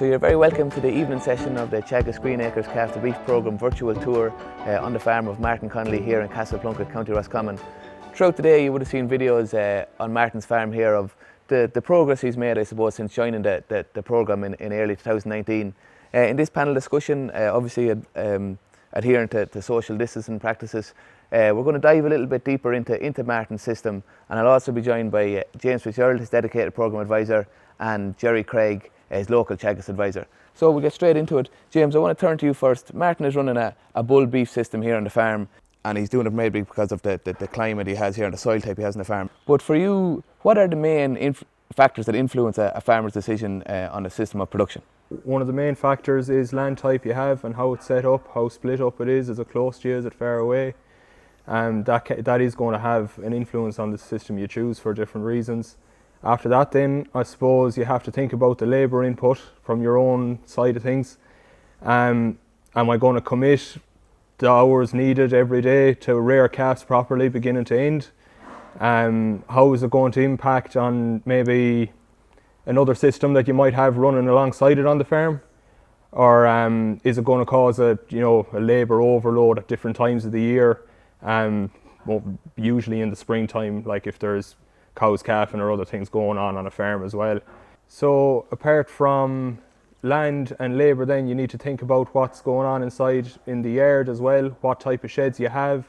So you're very welcome to the evening session of the Teagasc Greenacres Calf to Beef programme virtual tour on the farm of Martin Connolly here in Castleplunkett, County Roscommon. Throughout the day you would have seen videos on Martin's farm here of the progress he's made, I suppose, since joining the programme in early 2019. In this panel discussion, obviously adhering to social distancing practices, we're going to dive a little bit deeper into Martin's system, and I'll also be joined by James Fitzgerald, his dedicated programme advisor, and Jerry Craig, his local Teagasc advisor. So we'll get straight into it. James, I want to turn to you first. Martin is running a bull beef system here on the farm, and he's doing it maybe because of the climate he has here and the soil type he has on the farm. But for you, what are the main factors that influence a farmer's decision on a system of production? One of the main factors is land type you have and how it's set up, how split up it is it close to you, is it far away? That is going to have an influence on the system you choose for different reasons. After that then, I suppose you have to think about the labour input from your own side of things. Am I going to commit the hours needed every day to rear calves properly beginning to end? How is it going to impact on maybe another system that you might have running alongside it on the farm? Or is it going to cause a labour overload at different times of the year? Usually in the springtime, like if there's cows calving or other things going on a farm as well. So apart from land and labour, then you need to think about what's going on inside in the yard as well, what type of sheds you have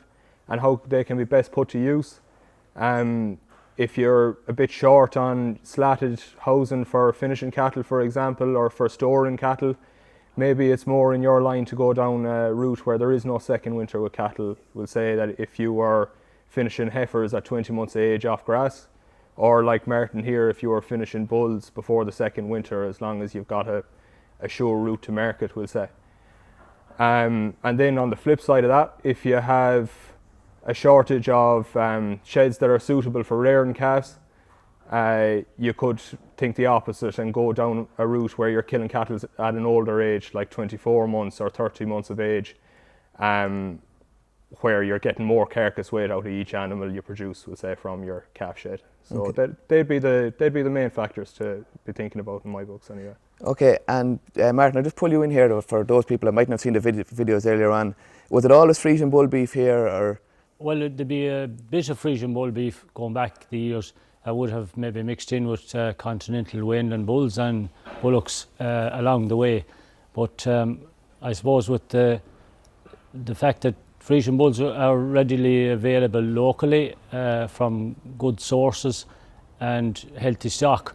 and how they can be best put to use. If you're a bit short on slatted housing for finishing cattle, for example, or for storing cattle, maybe it's more in your line to go down a route where there is no second winter with cattle. We'll say that if you were finishing heifers at 20 months of age off grass, or like Martin here, if you were finishing bulls before the second winter, as long as you've got a sure route to market, we'll say. And then on the flip side of that, if you have a shortage of sheds that are suitable for rearing calves, you could think the opposite and go down a route where you're killing cattle at an older age, like 24 months or 30 months of age, where you're getting more carcass weight out of each animal you produce, we'll say, from your calf shed. So okay. they'd be the main factors to be thinking about in my books anyway. Okay, and Martin, I'll just pull you in here for those people that mightn't have seen the videos earlier on. Was it always Friesian bull beef here, or? Well, there'd be a bit of Friesian bull beef going back the years. I would have maybe mixed in with continental Wainland bulls and bullocks along the way. But I suppose with the fact that Friesian bulls are readily available locally from good sources and healthy stock,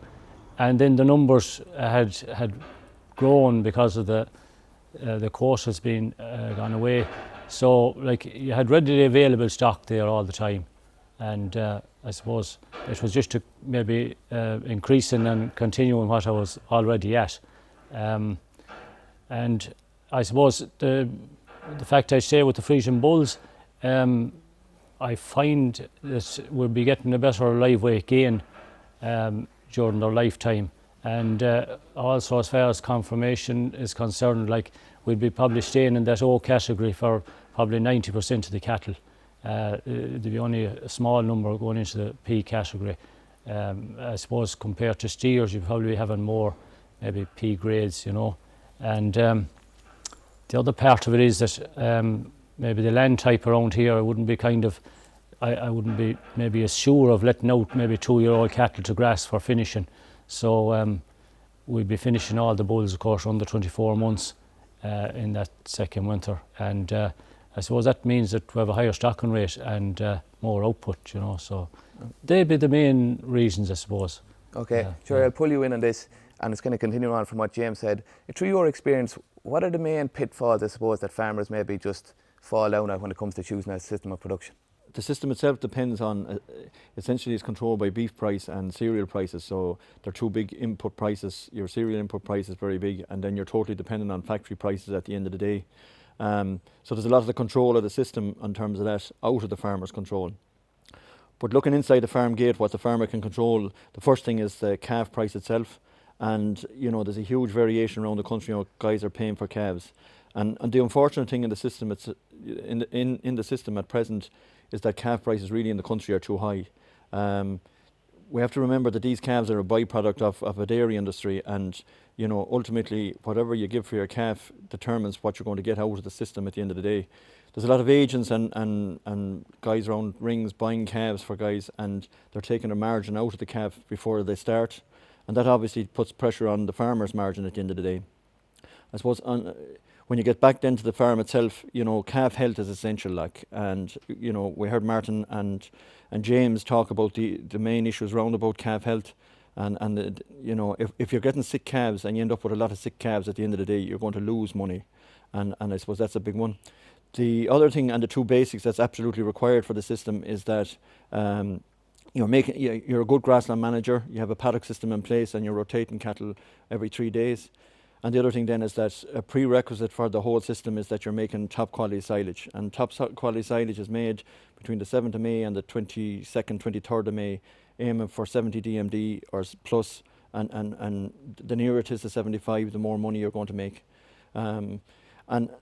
and then the numbers had grown because of the course has been gone away. So like you had readily available stock there all the time, and I suppose it was just to maybe increasing and continuing what I was already at, and I suppose the fact I stay with the Friesian bulls, I find that we'll be getting a better live weight gain during their lifetime, and also as far as conformation is concerned, like we'll be probably staying in that O category for probably 90% of the cattle. There'll be only a small number going into the P category. I suppose compared to steers, you'll probably be having more maybe P grades, and the other part of it is that maybe the land type around here, I wouldn't be maybe as sure of letting out maybe 2-year-old cattle to grass for finishing. So we'd be finishing all the bulls, of course, under 24 months in that second winter. And I suppose that means that we have a higher stocking rate and more output, so they'd be the main reasons, I suppose. Okay, sure, I'll pull you in on this, and it's going to continue on from what James said. Through your experience, what are the main pitfalls, I suppose, that farmers maybe just fall down at when it comes to choosing a system of production? The system itself depends on, essentially it's controlled by beef price and cereal prices, so they're two big input prices. Your cereal input price is very big, and then you're totally dependent on factory prices at the end of the day. So there's a lot of the control of the system in terms of that out of the farmer's control. But looking inside the farm gate, what the farmer can control, the first thing is the calf price itself. And there's a huge variation around the country. Guys are paying for calves, and the unfortunate thing in the system, it's in the system at present, is that calf prices really in the country are too high. we have to remember that these calves are a byproduct of a dairy industry, and ultimately whatever you give for your calf determines what you're going to get out of the system at the end of the day. There's a lot of agents and guys around rings buying calves for guys, and they're taking a margin out of the calf before they start, and that obviously puts pressure on the farmer's margin at the end of the day. I suppose when you get back then to the farm itself, calf health is essential, and we heard Martin and James talk about the main issues around about calf health, and if you're getting sick calves and you end up with a lot of sick calves at the end of the day, you're going to lose money, and I suppose that's a big one. The other thing, and the two basics that's absolutely required for the system, is that you're a good grassland manager, you have a paddock system in place, and you're rotating cattle every 3 days. And the other thing then is that a prerequisite for the whole system is that you're making top quality silage, and top quality silage is made between the 7th of May and the 22nd, 23rd of May, aiming for 70 DMD or plus, and the nearer it is to 75, the more money you're going to make. And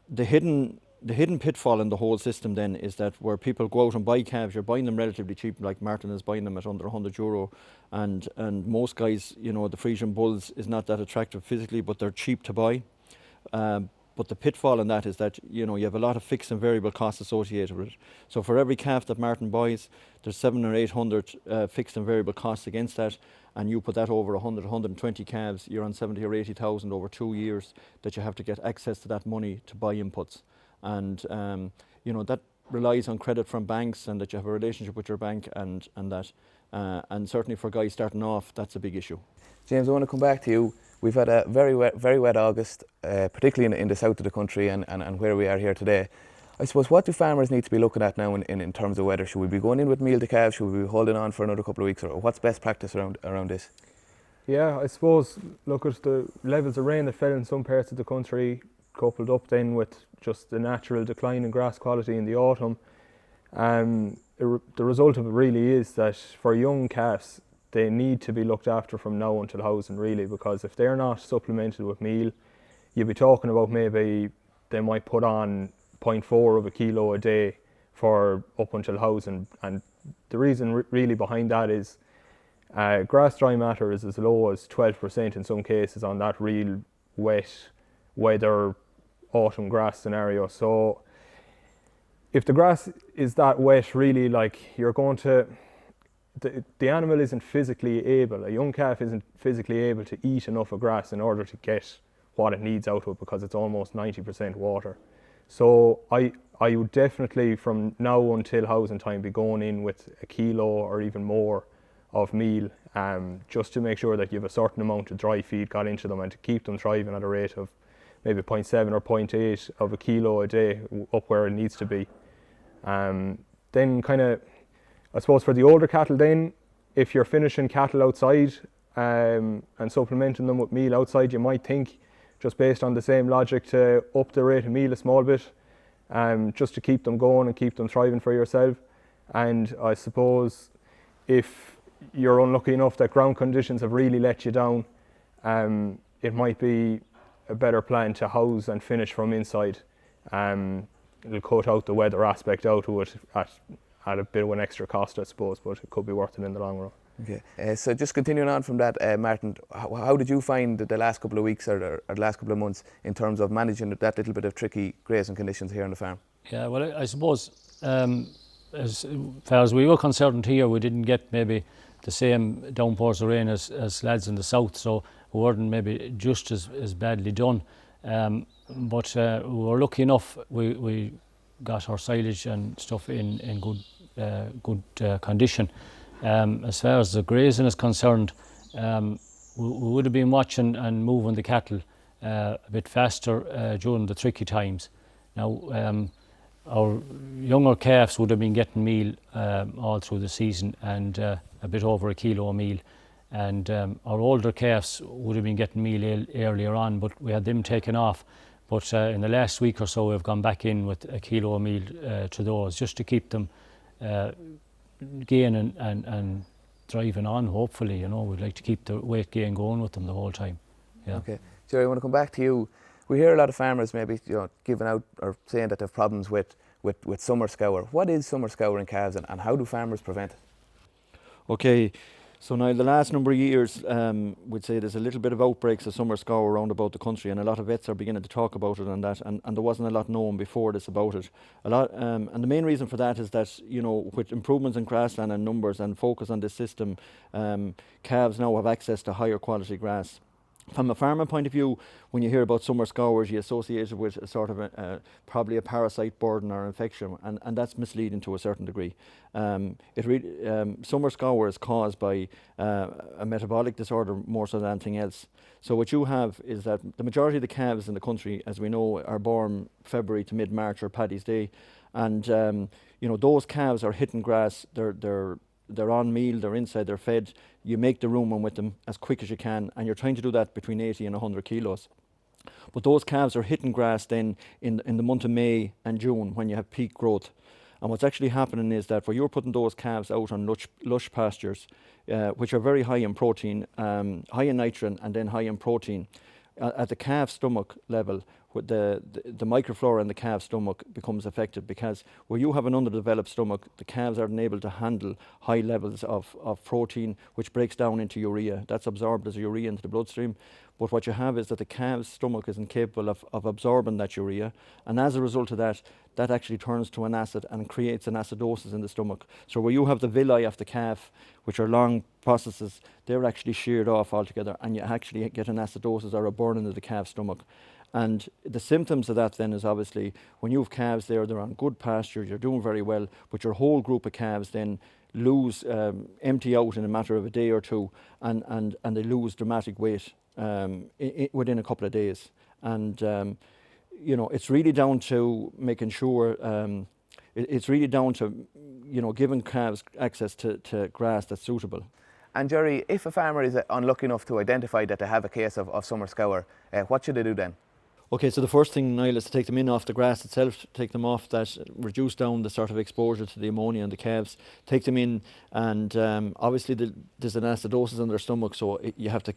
the hidden pitfall in the whole system then is that where people go out and buy calves, you're buying them relatively cheap, like Martin is buying them at under €100, and most guys, the Friesian bulls is not that attractive physically, but they're cheap to buy. But the pitfall in that is that you have a lot of fixed and variable costs associated with it. So for every calf that Martin buys, there's 700 or 800 fixed and variable costs against that, and you put that over 100, 120 calves, you're on 70 or 80,000 over 2 years that you have to get access to that money to buy inputs. And that relies on credit from banks, and that you have a relationship with your bank, and that, and certainly for guys starting off, that's a big issue. James, I want to come back to you. We've had a very wet August, particularly in the south of the country and where we are here today. I suppose, what do farmers need to be looking at now in terms of weather? Should we be going in with meal to calves? Should we be holding on for another couple of weeks? Or what's best practice around this? Yeah, I suppose, look at the levels of rain that fell in some parts of the country, coupled up then with just the natural decline in grass quality in the autumn. The result of it really is that for young calves, they need to be looked after from now until housing, really, because if they're not supplemented with meal, you'll be talking about maybe they might put on 0.4 of a kilo a day for up until housing. And the reason really behind that is grass dry matter is as low as 12% in some cases on that real wet weather autumn grass scenario. So if the grass is that wet, really, you're going to, the animal isn't physically able, a young calf isn't physically able to eat enough of grass in order to get what it needs out of it, because it's almost 90% water. So I would definitely, from now until housing time, be going in with a kilo or even more of meal, just to make sure that you have a certain amount of dry feed got into them, and to keep them thriving at a rate of maybe 0.7 or 0.8 of a kilo a day up where it needs to be. Then kind of, I suppose for the older cattle then, if you're finishing cattle outside and supplementing them with meal outside, you might think, just based on the same logic, to up the rate of meal a small bit, just to keep them going and keep them thriving for yourself. And I suppose if you're unlucky enough that ground conditions have really let you down, it might be a better plan to house and finish from inside. It'll cut out the weather aspect out of it at a bit of an extra cost, I suppose, but it could be worth it in the long run. Okay, so just continuing on from that, Martin, how did you find the last couple of weeks or the last couple of months in terms of managing that little bit of tricky grazing conditions here on the farm? Yeah, well, I suppose as far as we were concerned here, we didn't get maybe the same downpours of rain as lads in the south, so we weren't maybe just as badly done. But we were lucky enough, we got our silage and stuff in good condition. As far as the grazing is concerned, we would have been watching and moving the cattle a bit faster during the tricky times. Now, our younger calves would have been getting meal all through the season, and a bit over a kilo of meal. And our older calves would have been getting meal earlier on, but we had them taken off. But in the last week or so, we've gone back in with a kilo of meal to those, just to keep them gaining and driving on, hopefully. We'd like to keep the weight gain going with them the whole time. Yeah. Okay. Jerry, I want to come back to you. We hear a lot of farmers maybe giving out or saying that they have problems with summer scour. What is summer scour in calves, and how do farmers prevent it? Okay, So now the last number of years, we'd say there's a little bit of outbreaks of summer scour around about the country, and a lot of vets are beginning to talk about it and that, and there wasn't a lot known before this about it. And the main reason for that is that, you know, with improvements in grassland and numbers and focus on this system, calves now have access to higher quality grass. From a farming point of view, when you hear about summer scours, you associate it with a sort of probably a parasite burden or infection, and that's misleading to a certain degree. Summer scour is caused by a metabolic disorder more so than anything else. So what you have is that the majority of the calves in the country, as we know, are born February to mid-March or Paddy's Day, and you know, those calves are hitting grass. They're on meal, they're inside, they're fed. You make the rumen with them as quick as you can, and you're trying to do that between 80 and 100 kilos. But those calves are hitting grass then in the month of May and June when you have peak growth. And what's actually happening is that where you're putting those calves out on lush pastures, which are very high in protein, high in nitrogen and then high in protein, at the calf stomach level, the microflora in the calf stomach becomes affected, because where you have an underdeveloped stomach, the calves aren't able to handle high levels of protein, which breaks down into urea. That's absorbed as urea into the bloodstream. But what you have is that the calf's stomach is incapable of absorbing that urea, and as a result of that, that actually turns to an acid and creates an acidosis in the stomach. So where you have the villi of the calf, which are long processes, they're actually sheared off altogether, and you actually get an acidosis or a burning of the calf's stomach. And the symptoms of that then is obviously when you have calves there, they're on good pasture, you're doing very well, but your whole group of calves then lose, empty out in a matter of a day or two, and they lose dramatic weight within a couple of days. And you know, it's really down to making sure, it's really down to, you know, giving calves access to grass that's suitable. And Jerry, if a farmer is unlucky enough to identify that they have a case of summer scour, what should they do then? Okay, so the first thing, Niall, is to take them in off the grass itself, take them off that, reduce down the sort of exposure to the ammonia in the calves, take them in, and obviously there's an acidosis in their stomach, so you have to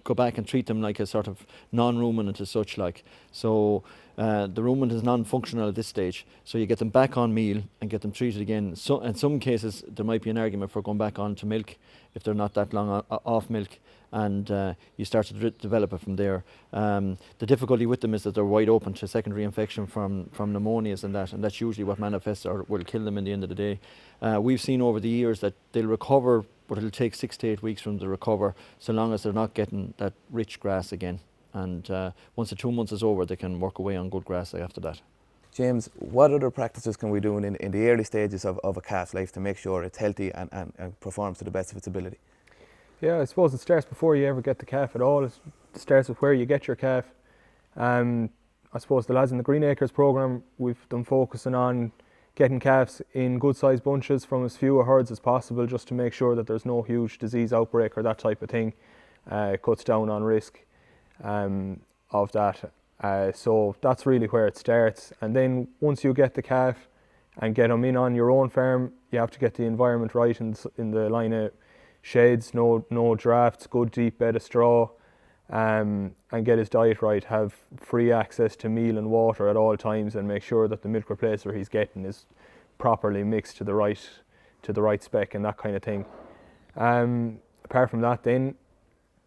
go back and treat them like a sort of non-ruminant as such, like. So the ruminant is non-functional at this stage, so you get them back on meal and get them treated again. So in some cases there might be an argument for going back on to milk if they're not that long off milk, and you start to develop it from there. The difficulty with them is that they're wide open to secondary infection from pneumonias and that's usually what manifests or will kill them in the end of the day. We've seen over the years that they'll recover, but it'll take 6 to 8 weeks for them to recover, so long as they're not getting that rich grass again. And once the 2 months is over, they can work away on good grass after that. James, what other practices can we do in the early stages of a calf's life to make sure it's healthy and performs to the best of its ability? Yeah, I suppose it starts before you ever get the calf at all. It starts with where you get your calf. I suppose the lads in the Green Acres programme, we've done focusing on getting calves in good sized bunches from as few herds as possible, just to make sure that there's no huge disease outbreak or that type of thing. It cuts down on risk of that. So that's really where it starts. And then once you get the calf and get them in on your own farm, you have to get the environment right in the line of sheds, no drafts, good deep bed of straw, and get his diet right, have free access to meal and water at all times, and make sure that the milk replacer he's getting is properly mixed to the right spec and that kind of thing. Apart from that, then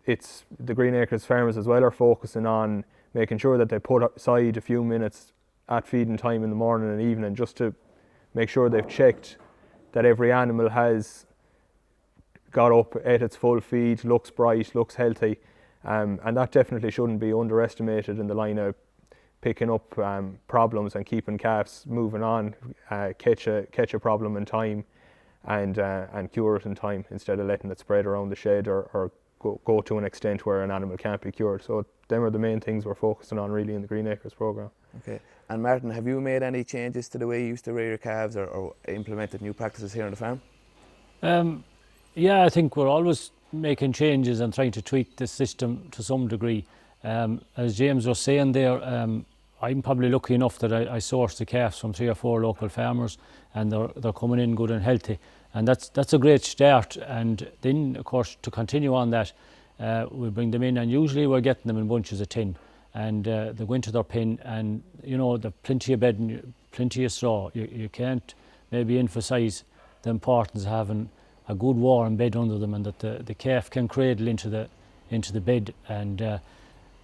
it's the Green Acres farmers as well are focusing on making sure that they put aside a few minutes at feeding time in the morning and evening, just to make sure they've checked that every animal has got up, ate its full feed, looks bright, looks healthy, and that definitely shouldn't be underestimated in the line of picking up problems and keeping calves moving on, catch a problem in time and cure it in time, instead of letting it spread around the shed or go to an extent where an animal can't be cured. So them are the main things we're focusing on really in the Green Acres programme. Okay. And Martin, have you made any changes to the way you used to rear your calves or implemented new practices here on the farm? Yeah, I think we're always making changes and trying to tweak the system to some degree. As James was saying there, I'm probably lucky enough that I source the calves from 3 or 4 local farmers, and they're coming in good and healthy, and that's a great start. And then, of course, to continue on that, we bring them in, and usually we're getting them in bunches of 10, and they go into their pen, and you know, there's plenty of bed and plenty of straw. You can't maybe emphasise the importance of having a good warm bed under them, and that the calf can cradle into the bed. And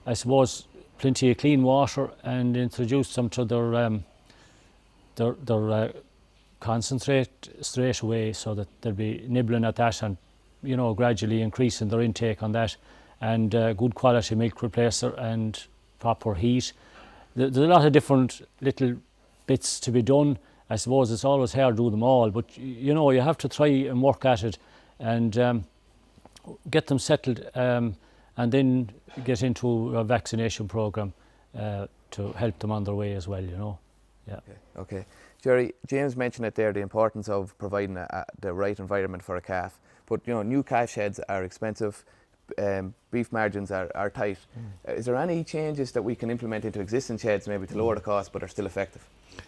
I suppose plenty of clean water, and introduce them to their concentrate straight away, so that they'll be nibbling at that, and gradually increasing their intake on that, and good quality milk replacer and proper heat. There's a lot of different little bits to be done. I suppose it's always hard to do them all, but you have to try and work at it, and get them settled, and then get into a vaccination program to help them on their way as well. Yeah. Okay. Jerry, James mentioned it there, the importance of providing the right environment for a calf. But new calf sheds are expensive. Beef margins are tight. Is there any changes that we can implement into existing sheds, maybe to lower the cost, but are still effective?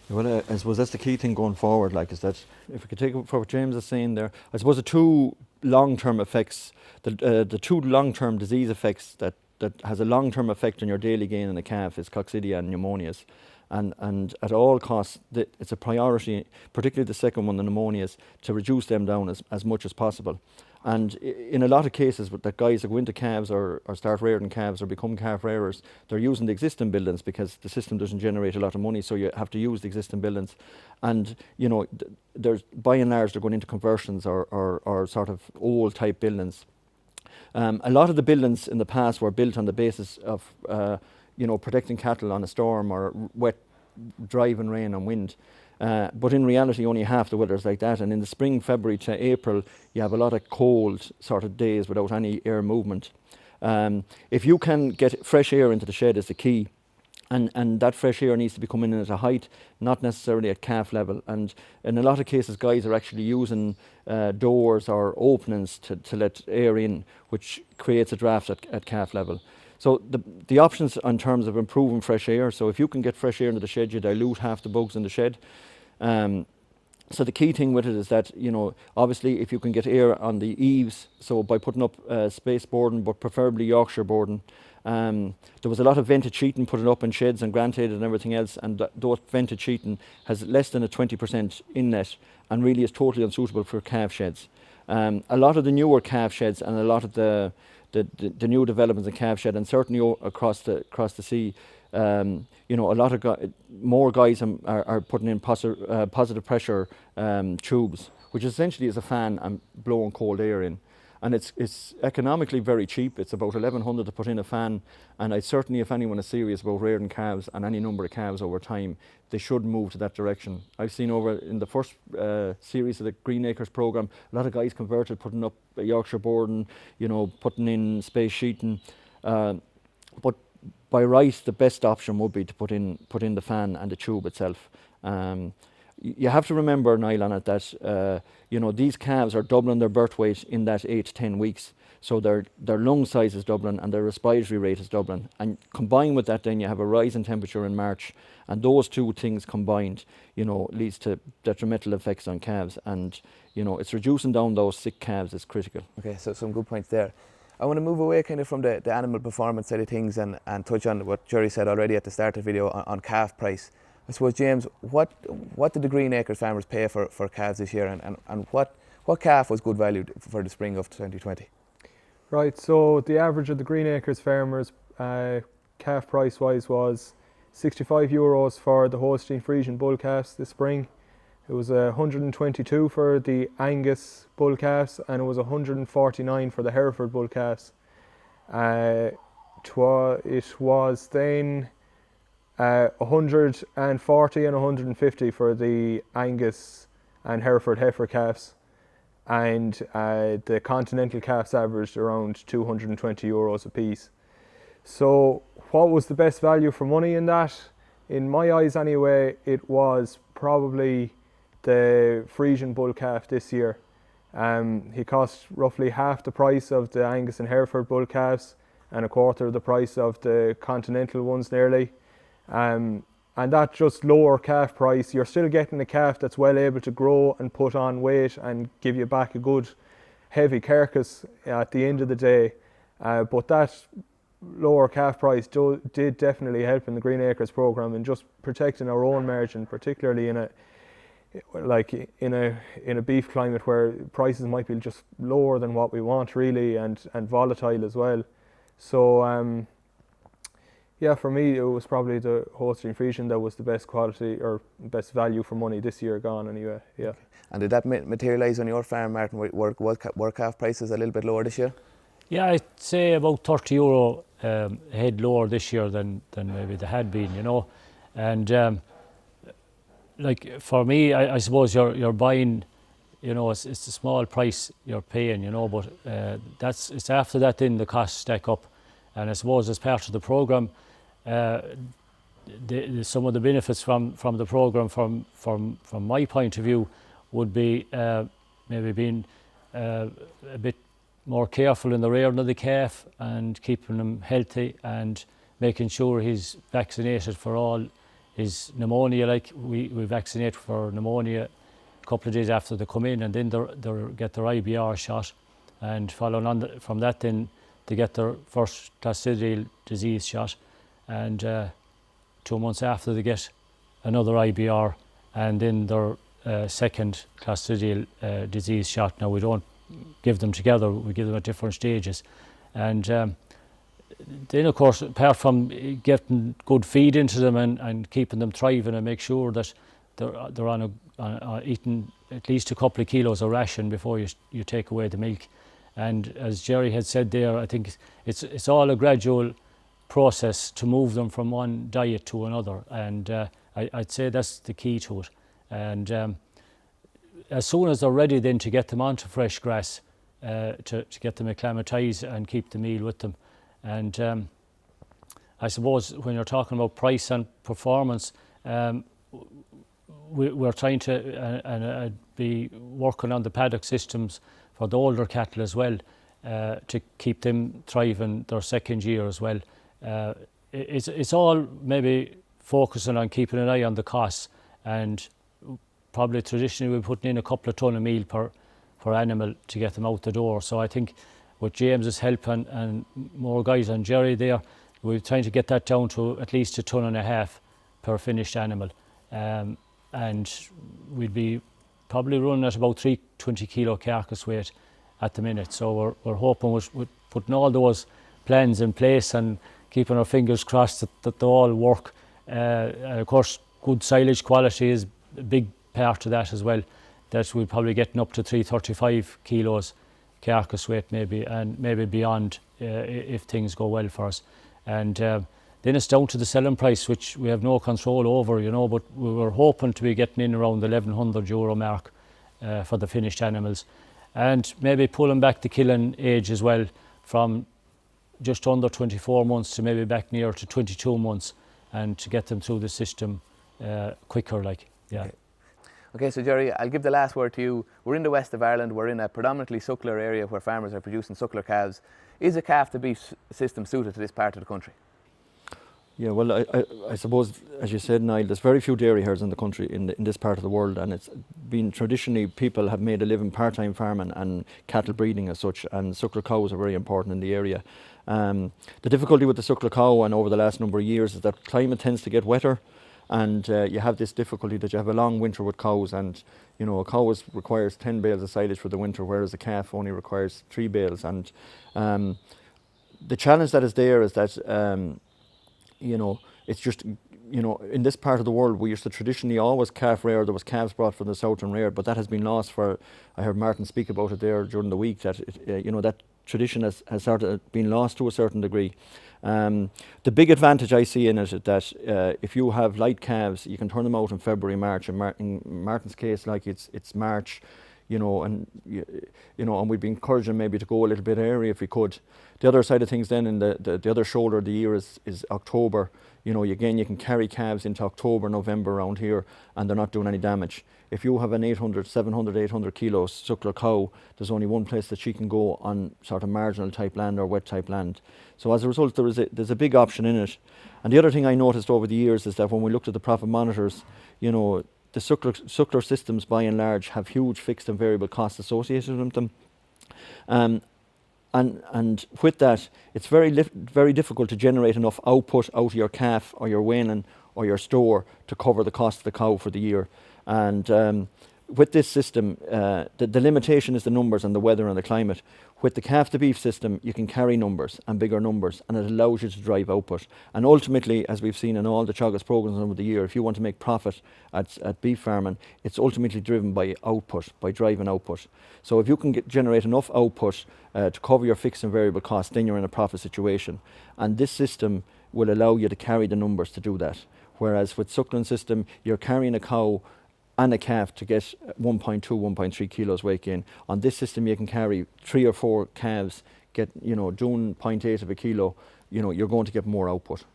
Well, I suppose that's the key thing going forward, is that if we could take it for what James is saying there, I suppose the two long-term effects, the two long-term disease effects that has a long-term effect on your daily gain in a calf is coccidia and pneumonias. And at all costs, it's a priority, particularly the second one, the pneumonias, to reduce them down as much as possible. And in a lot of cases that guys that go into calves or start rearing calves or become calf rearers, they're using the existing buildings because the system doesn't generate a lot of money, so you have to use the existing buildings. And there's by and large they're going into conversions or sort of old type buildings. A lot of the buildings in the past were built on the basis of protecting cattle on a storm or wet driving rain and wind. But in reality, only half the weather is like that. And in the spring, February to April, you have a lot of cold sort of days without any air movement. If you can get fresh air into the shed is the key. And that fresh air needs to be coming in at a height, not necessarily at calf level. And in a lot of cases, guys are actually using doors or openings to let air in, which creates a draft at calf level. So the options in terms of improving fresh air, so if you can get fresh air into the shed, you dilute half the bugs in the shed. So the key thing with it is that, obviously if you can get air on the eaves, so by putting up space boarding, but preferably Yorkshire boarding. There was a lot of vented sheeting put up in sheds and granted and everything else, and those vented sheeting has less than a 20% inlet and really is totally unsuitable for calf sheds. A lot of the newer calf sheds and a lot of the new developments in calf shed, and certainly across the sea, a lot of more guys are putting in positive pressure tubes, which essentially is a fan and blowing cold air in. And it's economically very cheap. It's about 1,100 to put in a fan, and I certainly, if anyone is serious about rearing calves and any number of calves over time, they should move to that direction. I've seen over in the first series of the Green Acres programme, a lot of guys converted, putting up Yorkshire boarding, putting in space sheeting. But by right, the best option would be to put in the fan and the tube itself. You have to remember, Niall, on it that these calves are doubling their birth weight in that 8 to 10 weeks. So their lung size is doubling and their respiratory rate is doubling. And combined with that, then you have a rise in temperature in March, and those two things combined, leads to detrimental effects on calves. And it's reducing down those sick calves is critical. Okay, so some good points there. I want to move away kind of from the animal performance side of things and touch on what Jerry said already at the start of the video on calf price. I suppose, James, what did the Green Acres farmers pay for calves this year, and what calf was good value for the spring of 2020? Right, so the average of the Green Acres farmers calf price wise was €65 for the Holstein Friesian bull calves this spring. It was 122 for the Angus bull calves, and it was 149 for the Hereford bull calves. It was then 140 and 150 for the Angus and Hereford heifer calves, and the continental calves averaged around €220 a piece. So what was the best value for money in that? In my eyes anyway, it was probably the Friesian bull calf this year. He cost roughly half the price of the Angus and Hereford bull calves and a quarter of the price of the continental ones nearly. And that just lower calf price, you're still getting a calf that's well able to grow and put on weight and give you back a good heavy carcass at the end of the day. But that lower calf price did definitely help in the Green Acres programme in just protecting our own margin, particularly in like in a beef climate where prices might be just lower than what we want really, and volatile as well. So yeah, for me it was probably the Holstein Friesian that was the best quality or best value for money this year gone anyway. Yeah. Okay. And did that materialise on your farm, Martin? Were calf prices a little bit lower this year? Yeah, I'd say about €30 a head lower this year than maybe they had been, you know. And like for me, I suppose you're buying, you know, it's a small price you're paying, you know, but it's after that then the costs stack up. And I suppose as part of the programme, some of the benefits from the programme from my point of view would be maybe being a bit more careful in the rearing of the calf and keeping him healthy and making sure he's vaccinated for all his pneumonia. Like we vaccinate for pneumonia a couple of days after they come in, and then they get their IBR shot, and following on from that then they get their first clostridial disease shot, and 2 months after they get another IBR, and then their second clostridial disease shot. Now we don't give them together, we give them at different stages. And then of course, apart from getting good feed into them and keeping them thriving and make sure that they're on eating at least a couple of kilos of ration before you take away the milk. And as Jerry had said there, I think it's all a gradual process to move them from one diet to another, and I'd say that's the key to it. And as soon as they're ready then to get them onto fresh grass, to get them acclimatised and keep the meal with them. And I suppose when you're talking about price and performance, we're trying to be working on the paddock systems for the older cattle as well, to keep them thriving their second year as well. It's all maybe focusing on keeping an eye on the costs, and probably traditionally we're putting in a couple of tonne of meal per animal to get them out the door. So I think with James's help and more guys and Jerry there, we're trying to get that down to at least 1.5 tonne per finished animal. And we'd be probably running at about 320 kilo carcass weight at the minute. So we're hoping with putting all those plans in place and keeping our fingers crossed that they all work. Of course, good silage quality is a big part of that as well. That we're probably getting up to 335 kilos carcass weight maybe, and maybe beyond if things go well for us. And then it's down to the selling price, which we have no control over, you know, but we were hoping to be getting in around the €1,100 mark for the finished animals, and maybe pulling back the killing age as well from just under 24 months to maybe back near to 22 months, and to get them through the system quicker, like, yeah. Okay, so Jerry, I'll give the last word to you. We're in the west of Ireland. We're in a predominantly suckler area where farmers are producing suckler calves. Is a calf to beef system suited to this part of the country? Yeah, well, I suppose, as you said, Niall, there's very few dairy herds in the country, in this part of the world, and it's been traditionally people have made a living part-time farming and cattle breeding as such, and suckler cows are very important in the area. The difficulty with the suckler cow, and over the last number of years, is that climate tends to get wetter, and you have this difficulty that you have a long winter with cows, and you know, a cow requires 10 bales of silage for the winter, whereas a calf only requires 3 bales. And the challenge that is there is that you know, it's just, you know, in this part of the world we used to traditionally always calf rear. There was calves brought from the south and reared, but that has been lost. For I heard Martin speak about it there during the week, that you know, that tradition has sort of been lost to a certain degree. The big advantage I see in it is that if you have light calves, you can turn them out in February, March, and in Martin's case, like it's March, you know, and you know, and we'd be encouraging maybe to go a little bit early if we could. The other side of things then, in the other shoulder of the year is October. You know, again, you can carry calves into October, November around here, and they're not doing any damage. If you have an 700, 800 kilos suckler cow, there's only one place that she can go on sort of marginal type land or wet type land. So as a result, there's a big option in it. And the other thing I noticed over the years is that when we looked at the profit monitors, you know, the suckler systems by and large have huge fixed and variable costs associated with them. And with that, it's very difficult to generate enough output out of your calf or your weaning or your store to cover the cost of the cow for the year. And with this system, the limitation is the numbers and the weather and the climate. With the calf to beef system, you can carry numbers and bigger numbers, and it allows you to drive output. And ultimately, as we've seen in all the Teagasc programs over the year, if you want to make profit at beef farming, it's ultimately driven by output, by driving output. So if you can generate enough output to cover your fixed and variable costs, then you're in a profit situation. And this system will allow you to carry the numbers to do that. Whereas with suckling system, you're carrying a cow and a calf to get 1.2, 1.3 kilos weight gain. On this system, you can carry 3 or 4 calves, get, doing 0.8 of a kilo, you're going to get more output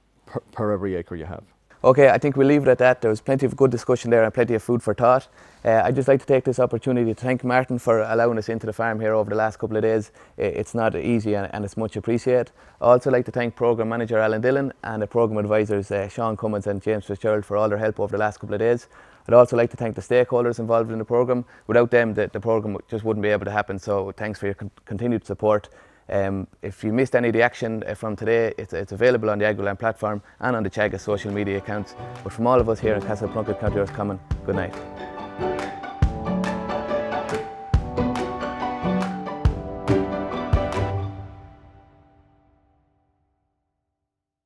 per every acre you have. Okay, I think we'll leave it at that. There was plenty of good discussion there and plenty of food for thought. I'd just like to take this opportunity to thank Martin for allowing us into the farm here over the last couple of days. It's not easy and it's much appreciated. I'd also like to thank Programme Manager Alan Dillon and the Programme Advisors Sean Cummins and James Fitzgerald for all their help over the last couple of days. I'd also like to thank the stakeholders involved in the programme. Without them, the programme just wouldn't be able to happen, so thanks for your continued support. If you missed any of the action from today, it's available on the AgriLand platform and on the Teagasc social media accounts. But from all of us here in Castle Plunkett, County Roscommon, good night.